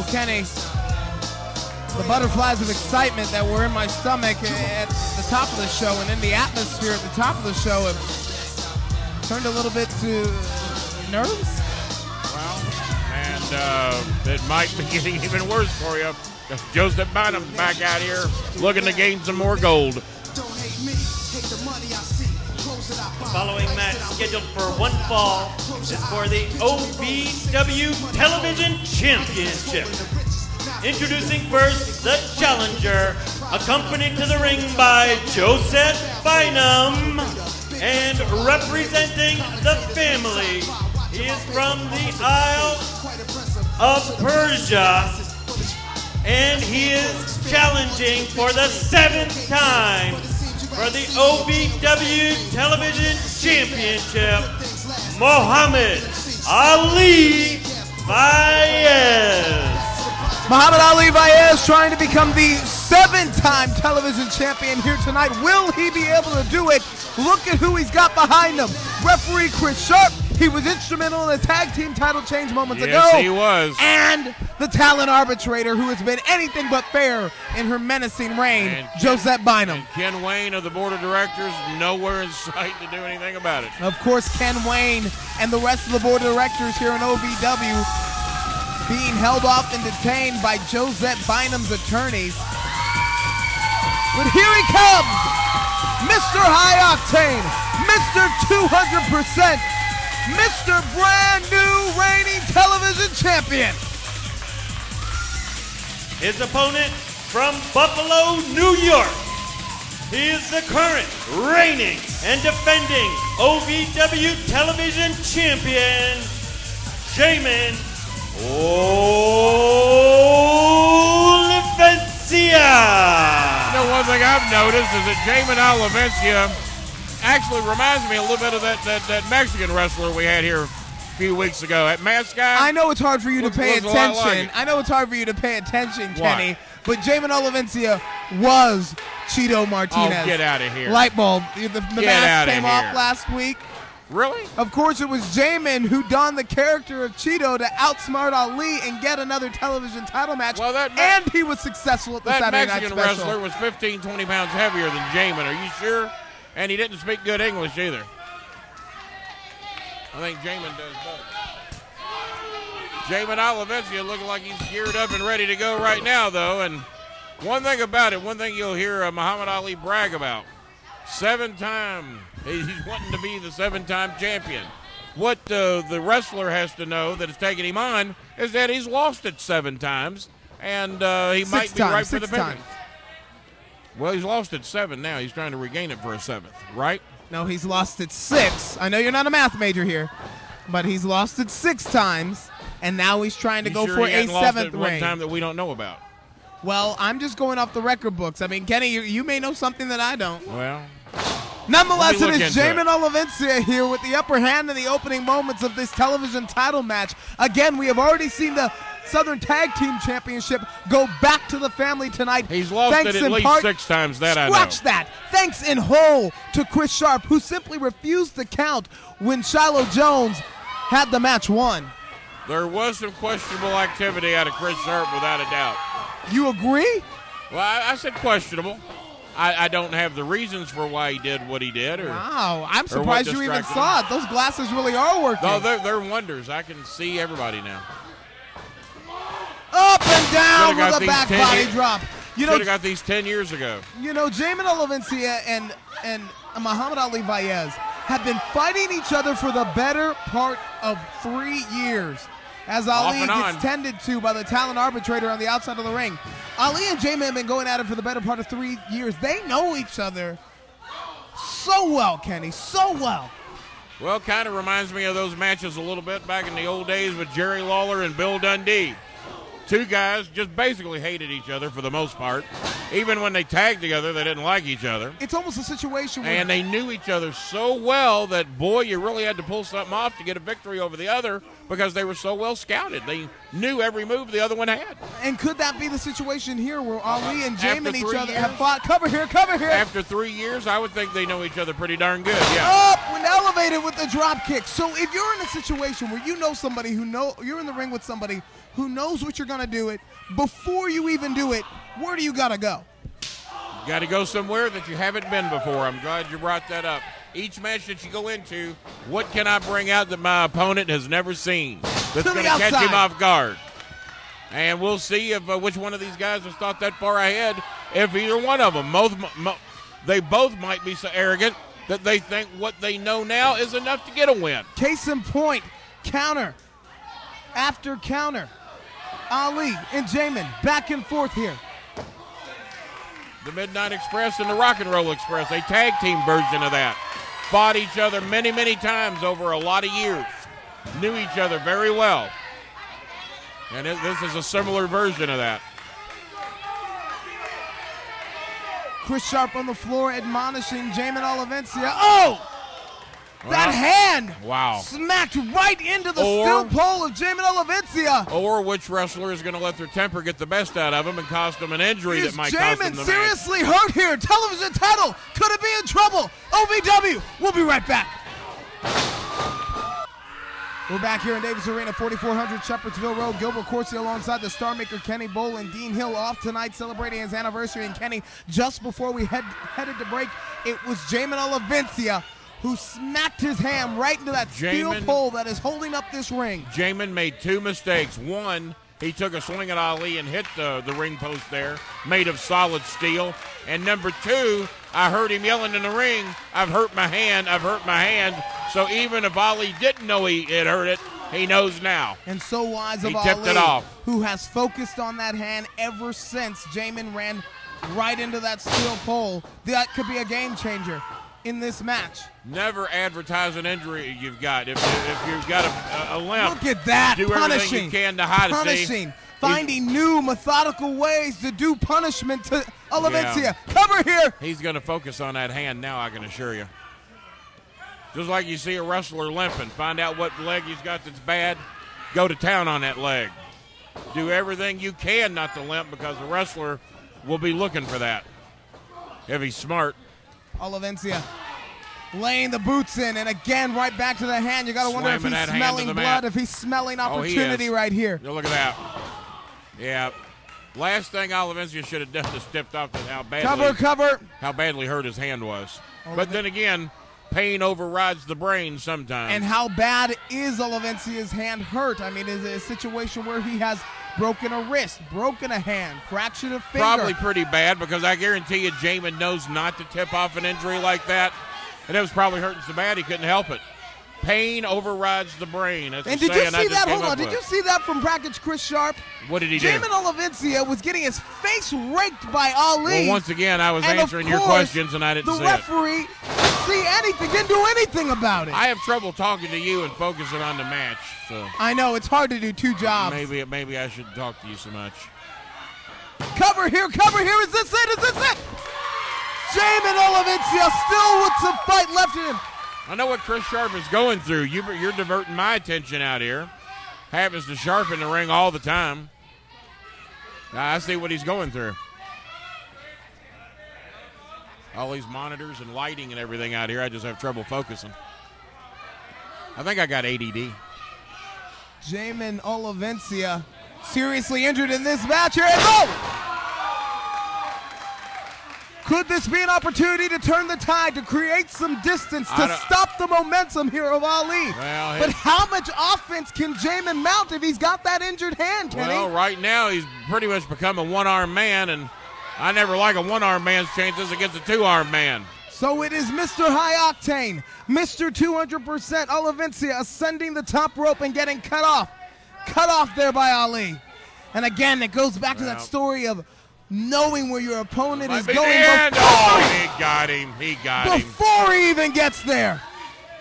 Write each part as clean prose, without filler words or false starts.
Well, Kenny, the butterflies of excitement that were in my stomach at the top of the show and in the atmosphere at the top of the show have turned a little bit to nerves. Well, and it might be getting even worse for you. Joseph Bynum's back out here looking to gain some more gold. The following match scheduled for one fall is for the OVW Television Championship. Introducing first the challenger, accompanied to the ring by Joseph Bynum, and representing the family, he is from the Isle of Persia, and he is challenging for the 7th time for the OVW Television Championship, Mohamad Ali Vaez. Mohamad Ali Vaez trying to become the 7-time television champion here tonight. Will he be able to do it? Look at who he's got behind him. Referee Chris Sharp. He was instrumental in the tag team title change moments ago. Yes, he was. And the talent arbitrator who has been anything but fair in her menacing reign, Joseph Bynum. And Ken Wayne of the board of directors, nowhere in sight to do anything about it. Of course, Ken Wayne and the rest of the board of directors here in OVW being held off and detained by Joseph Bynum's attorneys. But here he comes, Mr. High Octane, Mr. 200%, Mr. Brand New Reigning Television Champion. His opponent from Buffalo, New York. He is the current reigning and defending OVW Television Champion, Jamin Olivencia. You know, one thing I've noticed is that Jamin Olivencia actually reminds me a little bit of that Mexican wrestler we had here a few weeks ago. That mask guy. I know it's hard for you to pay attention. Like I know it's hard for you to pay attention, Why? Kenny. But Jamin Olivencia was Cheeto Martinez. Oh, get out of here. Light bulb. The mask came here. off last week. Really? Of course, it was Jamin who donned the character of Cheeto to outsmart Ali and get another television title match. Well, and he was successful at the Saturday Night Mexican Special. wrestler was 15, 20 pounds heavier than Jamin. Are you sure? And he didn't speak good English either. I think Jamin does better. Jamin Olivencia looking like he's geared up and ready to go right now, though. And one thing about it, one thing you'll hear Muhammad Ali brag about, 7-time. He's wanting to be the 7-time champion. What the wrestler has to know that has taken him on is that he's lost it 7 times, and he might be right for the picking. Well, he's lost it 7 now. He's trying to regain it for a 7th, right? No, he's lost it 6. I know you're not a math major here, but he's lost it 6 times, and now he's trying to go for a 7th one reign. time that we don't know about. Well, I'm just going off the record books. I mean, Kenny, you may know something that I don't. Well, nonetheless, it is Jamin Olivencia here with the upper hand in the opening moments of this television title match. Again, we have already seen the Southern Tag Team Championship go back to the family tonight. He's lost it at least 6 times, that I know. Scratch that. Thanks in whole to Chris Sharp, who simply refused to count when Shiloh Jones had the match won. There was some questionable activity out of Chris Sharp, without a doubt. You agree? Well, I said questionable. I don't have the reasons for why he did what he did. Wow, I'm surprised you even saw it. Those glasses really are working. No, they're wonders. I can see everybody now. Up and down with a back body drop. You know, should have got these 10 years ago. You know, Jamin Olivencia and Muhammad Ali Vaez have been fighting each other for the better part of 3 years. As Ali gets tended to by the talent arbitrator on the outside of the ring. Ali and Jamin have been going at it for the better part of 3 years. They know each other so well, Kenny, so well. Well, kind of reminds me of those matches a little bit back in the old days with Jerry Lawler and Bill Dundee. 2 guys just basically hated each other for the most part. Even when they tagged together, they didn't like each other. It's almost a situation where... And they knew each other so well that, boy, you really had to pull something off to get a victory over the other because they were so well scouted. They knew every move the other one had. And could that be the situation here where Ali and Jamin each other have fought? Cover here, cover here. After 3 years, I would think they know each other pretty darn good, yeah. Up and elevated with the drop kick. So if you're in a situation where you know somebody you're in the ring with somebody who knows what you're going want to do it, before you even do it, where do you got to go? You got to go somewhere that you haven't been before. I'm glad you brought that up. Each match that you go into, what can I bring out that my opponent has never seen that's going to catch him off guard? And we'll see if which one of these guys has thought that far ahead. If either one of them, they both might be so arrogant that they think what they know now is enough to get a win. Case in point, counter after counter. Ali and Jamin back and forth here. The Midnight Express and the Rock and Roll Express, a tag team version of that. Fought each other many, many times over a lot of years. Knew each other very well. And this is a similar version of that. Chris Sharp on the floor admonishing Jamin Olivencia. Oh! That hand smacked right into the steel pole of Jamin Olivencia. Or which wrestler is going to let their temper get the best out of him and cost them an injury that might cost them the match. Jamin seriously hurt here? Television title. Could it be in trouble? OVW. We'll be right back. We're back here in Davis Arena, 4400 Shepherdsville Road. Gilbert Corsi alongside the Star Maker Kenny Bowl and Dean Hill off tonight celebrating his anniversary. And Kenny, just before we headed to break, it was Jamin Olivencia who smacked his hand right into that steel pole that is holding up this ring. Jamin made two mistakes. One, he took a swing at Ali and hit the ring post there, made of solid steel. And number two, I heard him yelling in the ring, I've hurt my hand, I've hurt my hand. So even if Ali didn't know he had hurt it, he knows now. And so wise of Ali, tipped it off. Who has focused on that hand ever since Jamin ran right into that steel pole. That could be a game changer in this match. Never advertise an injury you've got. If you've got a limp, look at that. Do everything you can to hide it. Finding new methodical ways to do punishment to Olivencia. Yeah. Cover here. He's going to focus on that hand now, I can assure you. Just like you see a wrestler limping, find out what leg he's got that's bad, go to town on that leg. Do everything you can not to limp because the wrestler will be looking for that if he's smart. Olivencia laying the boots in, and again right back to the hand. You got to wonder if he's smelling blood, if he's smelling opportunity right here. Look at that. Yeah. Last thing Olivencia should have done is stepped off to how badly hurt his hand was. But then again, pain overrides the brain sometimes. And how bad is Olivencia's hand hurt? I mean, is it a situation where he has broken a wrist, broken a hand, fractured a finger? Probably pretty bad, because I guarantee you Jamin knows not to tip off an injury like that. And it was probably hurting so bad he couldn't help it. Pain overrides the brain. That's and did you see that? Hold on. Did you see that from Brackets Chris Sharp? What did he do? Jamin Olivencia was getting his face raked by Ali. Well, once again, I was answering your questions and I didn't see it. The referee didn't do anything about it. I have trouble talking to you and focusing on the match. So I know, it's hard to do two jobs. Maybe I shouldn't talk to you so much. Cover here. Is this it? Jamin Olivencia still with some fight left in him. I know what Chris Sharp is going through. You're diverting my attention out here. Happens to Sharp in the ring all the time. I see what he's going through. All these monitors and lighting and everything out here, I just have trouble focusing. I think I got ADD. Jamin Olivencia seriously injured in this match here. And go! Could this be an opportunity to turn the tide, to create some distance, to stop the momentum here of Ali? Well, but how much offense can Jamin mount if he's got that injured hand, Kenny? Well, right now he's pretty much become a one-armed man, and I never like a one-armed man's chances against a two-armed man. So it is Mr. High Octane, Mr. 200% Olivencia ascending the top rope and getting cut off. Cut off there by Ali. And again, it goes back to that story of knowing where your opponent is going. He got him. Before he even gets there.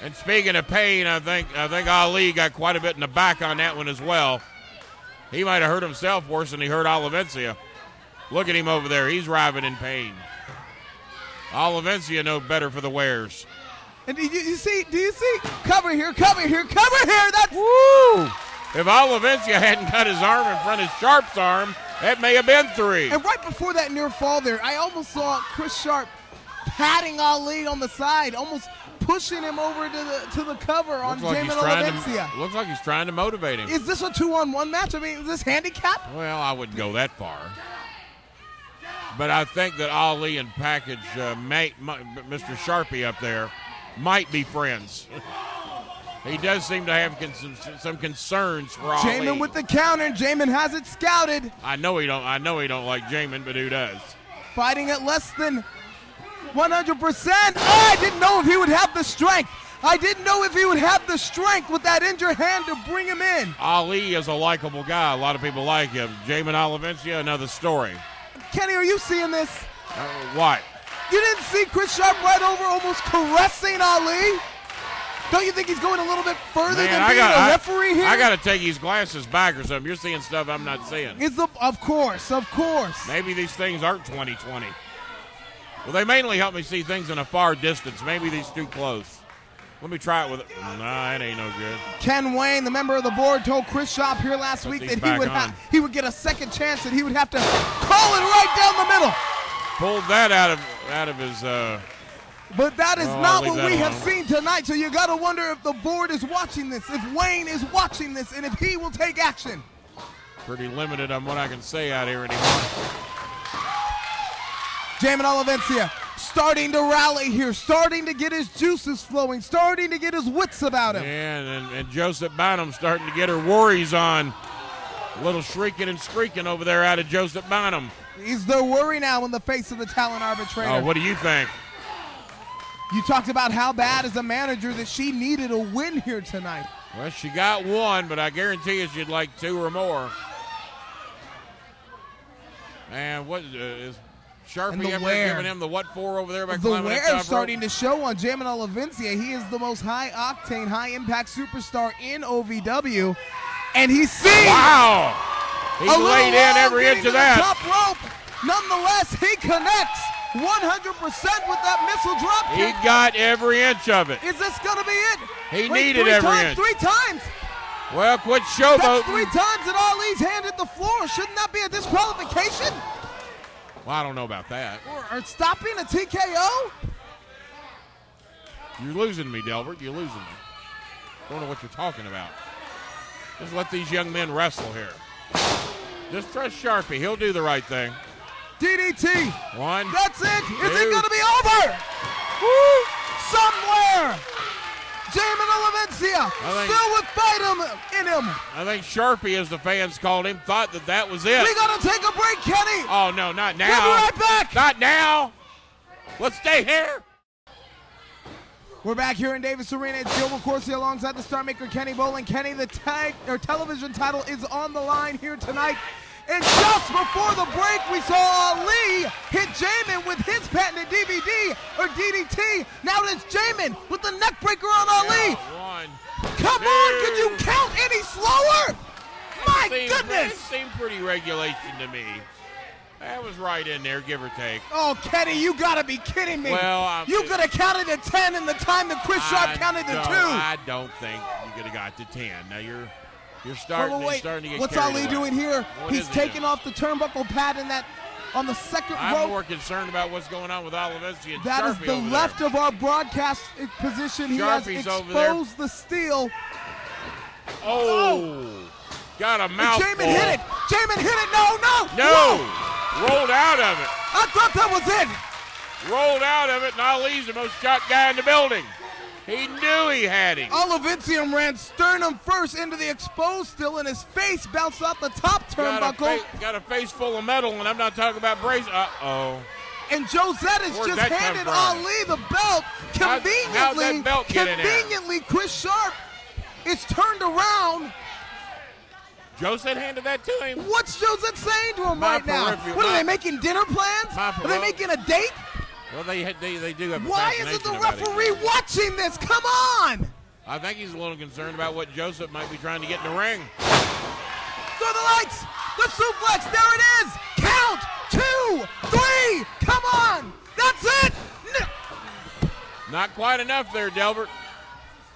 And speaking of pain, I think Ali got quite a bit in the back on that one as well. He might have hurt himself worse than he hurt Olivencia. Look at him over there. He's writhing in pain. Olivencia no better for the wears. And do you see? Cover here. That's woo! If Olivencia hadn't got his arm in front of Sharp's arm, that may have been three. And right before that near fall there, I almost saw Chris Sharp patting Ali on the side, almost pushing him over to the cover on Jamin Olivencia. Looks like he's trying to motivate him. Is this a 2-on-1 match? I mean, is this handicap? Well, I wouldn't go that far. But I think that Ali and Package, Mr. Sharpie up there, might be friends. He does seem to have some concerns for Ali. Jamin with the counter. Jamin has it scouted. I know he don't like Jamin, but who does? Fighting at less than 100%. Oh, I didn't know if he would have the strength. I didn't know if he would have the strength with that injured hand to bring him in. Ali is a likable guy. A lot of people like him. Jamin Olivencia, another story. Kenny, are you seeing this? What? You didn't see Chris Sharp right over almost caressing Ali? Don't you think he's going a little bit further than being a referee here? I got to take these glasses back or something. You're seeing stuff I'm not seeing. Of course. Maybe these things aren't 20/20. Well, they mainly help me see things in a far distance. Maybe these too close. Let me try it with it. Nah, it ain't no good. Ken Wayne, the member of the board, told Chris Sharp here last week that he would get a second chance, that he would have to call it right down the middle. Pulled that out of his. But that is not what we have seen tonight, so you got to wonder if the board is watching this, if Wayne is watching this, and if he will take action. Pretty limited on what I can say out here anymore. Jamin Olivencia starting to rally here, starting to get his juices flowing, starting to get his wits about him. And Joseph Bynum starting to get her worries on. A little shrieking and squeaking over there out of Joseph Bynum. He's the worry now in the face of the talent arbitrator. Oh, what do you think? You talked about how bad as a manager that she needed a win here tonight. Well, she got one, but I guarantee you she'd like two or more. And what is Sharpie giving him the what for over there by climbing that top rope? The starting to show on Jamin Olivencia. He is the most high-octane, high-impact superstar in OVW. And he's seen. Wow! He laid in every inch of that. Top rope. Nonetheless, he connects 100% with that missile drop kick. He got every inch of it. Is this going to be it? He needed every inch. 3 times. Well, quit showboating. That's 3 times that Ali's hand hit the floor. Shouldn't that be a disqualification? Well, I don't know about that. Or stopping a TKO? You're losing me, Delbert. You're losing me. Don't know what you're talking about. Just let these young men wrestle here. Just trust Sharpie. He'll do the right thing. DDT. 1. That's it. Two. Is it going to be over? Woo! Somewhere. Jamin Olivencia still with fight in him. I think Sharpie, as the fans called him, thought that was it. We got to take a break, Kenny. Oh, no, not now. We'll be right back. Not now. Let's stay here. We're back here in Davis Arena. It's Gilbert Corsi alongside the Star Maker Kenny Bolin. Kenny, the television title is on the line here tonight. And just before the break, we saw Ali hit Jamin with his patented DVD or DDT. Now it's Jamin with the neck breaker on Ali. 1. Come on, can you count any slower? My goodness. It seemed pretty regulation to me. That was right in there, give or take. Oh, Kenny, you got to be kidding me. Well, you could have counted to 10 in the time that Chris Sharp counted to 2. I don't think you could have got to 10. Now you're starting to get What's carried Ali away. doing here? What He's taking off the turnbuckle pad on the second rope. I'm more concerned about what's going on with Olivencia and That Sharpie is the over left there. of our broadcast position. He has exposed the steel. Oh. Got a mouthful. Jamin hit it. Jamin hit it. No. No. Rolled out of it. I thought that was it. Rolled out of it, and Ali's the most shot guy in the building. He knew he had him. Olivencia ran sternum first into the exposed steel, and his face bounced off the top turnbuckle. Got a face full of metal, and I'm not talking about brace. Uh-oh. And Josette has just handed Ali the belt. How'd that belt get in there? Conveniently, Chris Sharp is turned around. Josette handed that to him. What's Josette saying to him right now? What, are they making dinner plans? Are they making a date? Well, they do have a Why isn't the referee watching this? Come on! I think he's a little concerned about what Joseph might be trying to get in the ring. Through the lights! The suplex! There it is! Count! 2, 3! Come on! That's it! Not quite enough there, Delbert.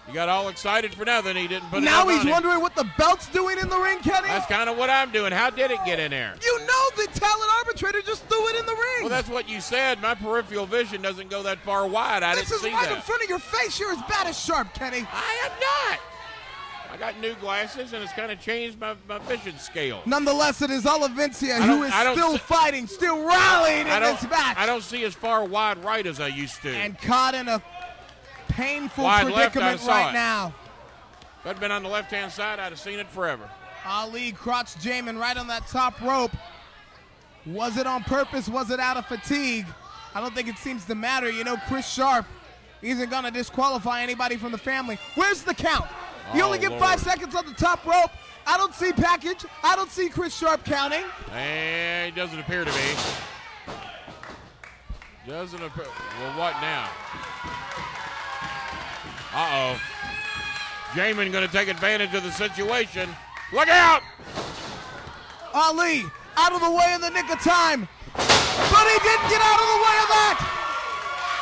You got all excited for nothing. He didn't put it Now on he's him. wondering what the belt's doing in the ring, Kenny. That's kind of what I'm doing. How did it get in there? You know the talent arbitrator just threw it in the ring. Well, that's what you said. My peripheral vision doesn't go that far wide. I didn't see that. This is right in front of your face. You're as bad as sharp, Kenny. I am not. I got new glasses, and it's kind of changed my vision scale. Nonetheless, it is Olivencia who is still fighting, still rallying in this match. I don't see as far wide right as I used to. And caught in a painful wide predicament right now. If I'd been on the left-hand side, I'd have seen it forever. Ali crotched Jamin right on that top rope. Was it on purpose? Was it out of fatigue? I don't think it seems to matter. You know, Chris Sharp isn't going to disqualify anybody from the family. Where's the count? You only get 5 seconds on the top rope. I don't see package. I don't see Chris Sharp counting. And it doesn't appear to be. Doesn't appear. Well, what now? Uh-oh. Jamin going to take advantage of the situation. Look out! Ali out of the way in the nick of time. But he didn't get out of the way of that.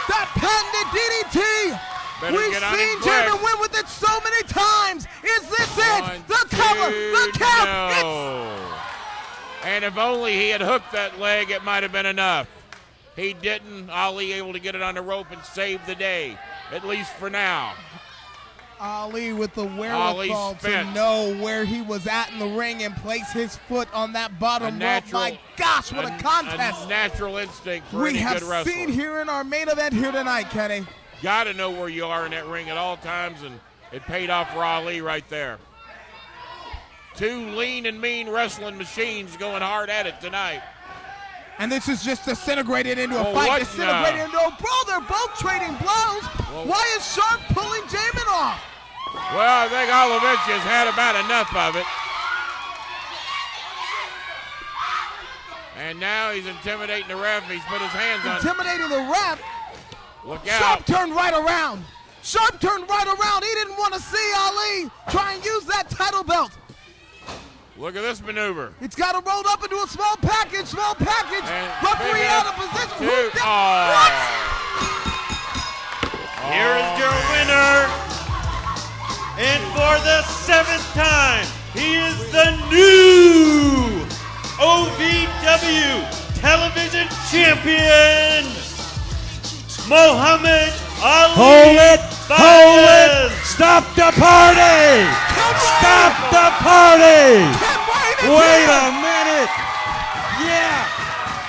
That patented DDT. We've seen Jamin win with it so many times. Is this it? The cover, the count. No. And if only he had hooked that leg, it might have been enough. He didn't. Ali able to get it on the rope and save the day, at least for now. Ali with the wherewithal to know where he was at in the ring and place his foot on that bottom rope. My gosh, what a contest. A natural instinct for any good wrestler. We have seen here in our main event here tonight, Kenny. Got to know where you are in that ring at all times, and it paid off for Ali right there. Two lean and mean wrestling machines going hard at it tonight. And this is just disintegrated into a fight, disintegrated into a brawl. They're both trading blows. Why is Sharp pulling Jamin off? Well, I think Olivencia's had about enough of it. And now he's intimidating the ref. He's put his hands on. Intimidating the ref? Look out. Sharp turned right around. Sharp turned right around. He didn't want to see Ali try and use that title belt. Look at this maneuver. It's got it rolled up into a small package. Small package. Referee out of position. What? Here is your winner. And for the 7th time, he is the new OVW television champion, Mohamad Ali. Hold it! Stop the party! Stop the party! Wait a minute! Yeah!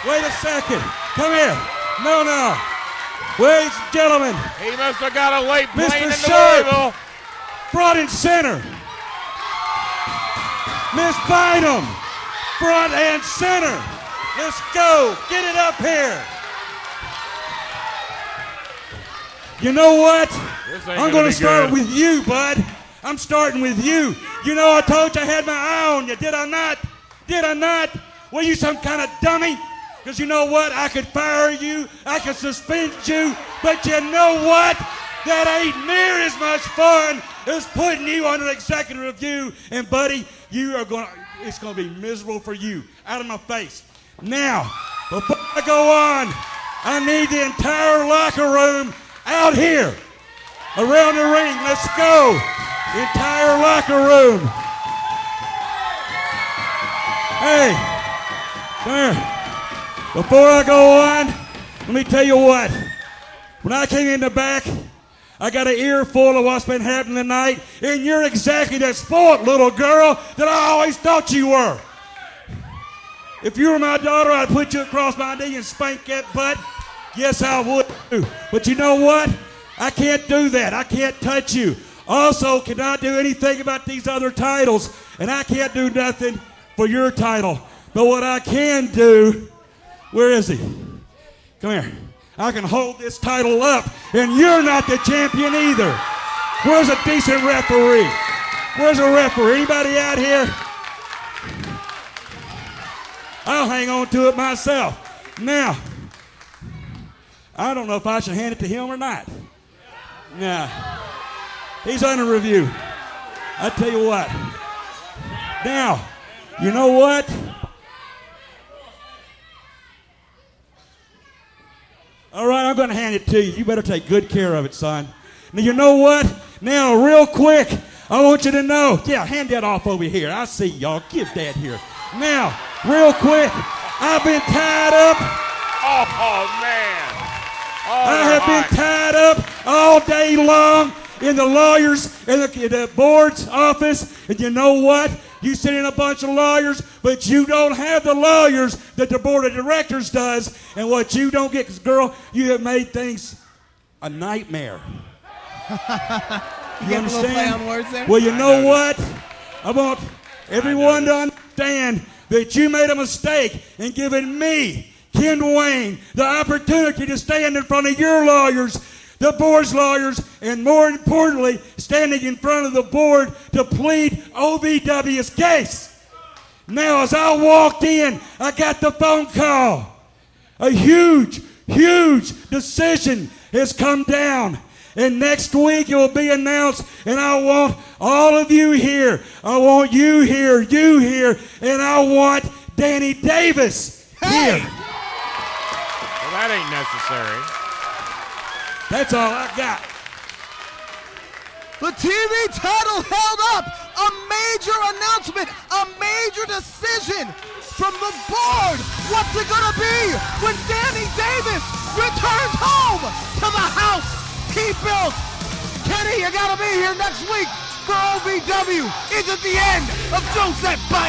Wait a second. Come here. No. Ladies and gentlemen. He must have got a late plane into Sharp, Louisville. front and center. Miss Bynum, front and center. Let's go. Get it up here. You know what? I'm going to start with you, bud. I'm starting with you. You know, I told you I had my eye on you. Did I not? Did I not? Were you some kind of dummy? Because you know what? I could fire you. I could suspend you. But you know what? That ain't near as much fun as putting you under executive review. And, buddy, it's going to be miserable for you. Out of my face. Now, before I go on, I need the entire locker room out here, around the ring. Let's go. The entire locker room. Hey, come here. Before I go on, let me tell you what. When I came in the back, I got an earful of what's been happening tonight, and you're exactly that spoiled little girl that I always thought you were. If you were my daughter, I'd put you across my knee and spank that butt. Yes, I would do. But you know what? I can't do that. I can't touch you. Also, cannot do anything about these other titles, and I can't do nothing for your title. But what I can do, where is he? Come here. I can hold this title up, and you're not the champion either. Where's a decent referee? Where's a referee? Anybody out here? I'll hang on to it myself. Now, I don't know if I should hand it to him or not. Nah. He's under review. I tell you what. Now, you know what? All right, I'm going to hand it to you. You better take good care of it, son. Now, you know what? Now, real quick, I want you to know. Yeah, hand that off over here. I see y'all. Give that here. Now, real quick, I've been tied up. Oh, man. I have been tied up all day long in the lawyers in the board's office. And you know what? You sit in a bunch of lawyers, but you don't have the lawyers that the board of directors does. And what you don't get, because, girl, you have made things a nightmare. You get a little play on words there? Well, you know what? I want everyone to understand that you made a mistake in giving me, Ken Wayne, the opportunity to stand in front of your lawyers, the board's lawyers, and more importantly, standing in front of the board to plead OVW's case. Now, as I walked in, I got the phone call. A huge, huge decision has come down. And next week it will be announced, and I want all of you here. I want you here, and I want Danny Davis here. Well, that ain't necessary. That's all I got. The TV title held up. A major announcement, a major decision from the board. What's it going to be when Danny Davis returns home to the house he built? Kenny, you got to be here next week for OVW. Is it the end of Joseph Biden?